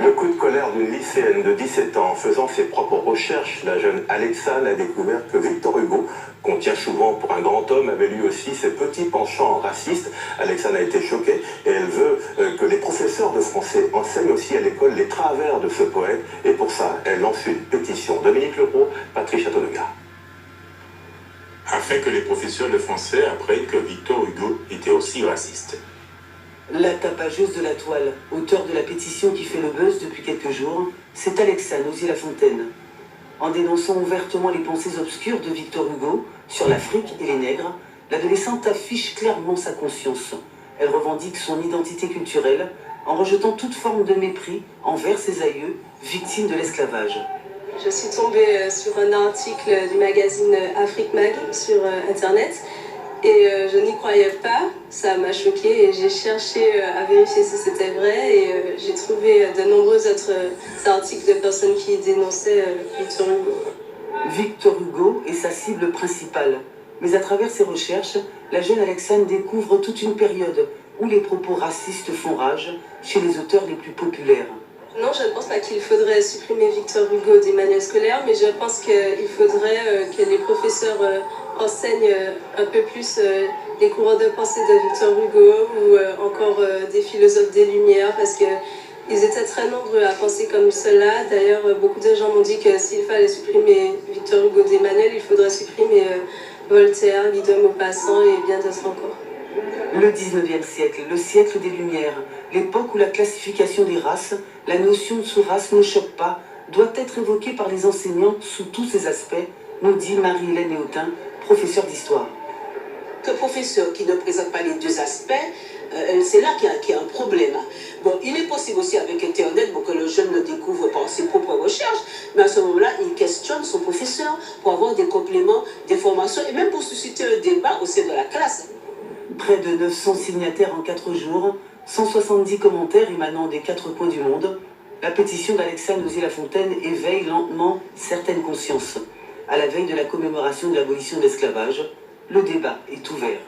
Le coup de colère d'une lycéenne de 17 ans. En faisant ses propres recherches, la jeune Alexane a découvert que Victor Hugo, qu'on tient souvent pour un grand homme, avait lui aussi ses petits penchants racistes. Alexane a été choquée et elle veut que les professeurs de français enseignent aussi à l'école les travers de ce poète. Et pour ça, elle lance une pétition. Dominique Leroux, Patrick Châteaunegat. Afin que les professeurs de français apprennent que Victor Hugo était aussi raciste. La tapageuse de la toile, auteur de la pétition qui fait le buzz depuis quelques jours, c'est Alexane Ozzy-Lafontaine. En dénonçant ouvertement les pensées obscures de Victor Hugo sur l'Afrique et les nègres, l'adolescente affiche clairement sa conscience. Elle revendique son identité culturelle en rejetant toute forme de mépris envers ses aïeux, victimes de l'esclavage. Je suis tombée sur un article du magazine Afrique Mag sur Internet et je n'y croyais pas, ça m'a choquée et j'ai cherché à vérifier si c'était vrai et j'ai trouvé de nombreux autres articles de personnes qui dénonçaient Victor Hugo. Victor Hugo est sa cible principale, mais à travers ses recherches, la jeune Alexane découvre toute une période où les propos racistes font rage chez les auteurs les plus populaires. Non, je ne pense pas qu'il faudrait supprimer Victor Hugo des manuels scolaires, mais je pense qu'il faudrait que les professeurs enseignent un peu plus les courants de pensée de Victor Hugo ou encore des philosophes des Lumières, parce qu'ils étaient très nombreux à penser comme cela. D'ailleurs, beaucoup de gens m'ont dit que s'il fallait supprimer Victor Hugo des manuels, il faudrait supprimer Voltaire, Guy de Maupassant et bien d'autres encore. Le 19e siècle, le siècle des Lumières, l'époque où la classification des races, la notion de sous-race ne choque pas, doit être évoquée par les enseignants sous tous ses aspects, nous dit Marie-Hélène Néautin, professeure d'histoire. Que professeur qui ne présente pas les deux aspects, c'est là qu'il y a un problème. Bon, il est possible aussi avec Internet pour que le jeune le découvre par ses propres recherches, mais à ce moment-là, il questionne son professeur pour avoir des compléments d'informations et même pour susciter un débat au sein de la classe. Près de 900 signataires en 4 jours, 170 commentaires émanant des 4 coins du monde, la pétition d'Alexane Ozzy-Lafontaine éveille lentement certaines consciences. À la veille de la commémoration de l'abolition de l'esclavage, le débat est ouvert.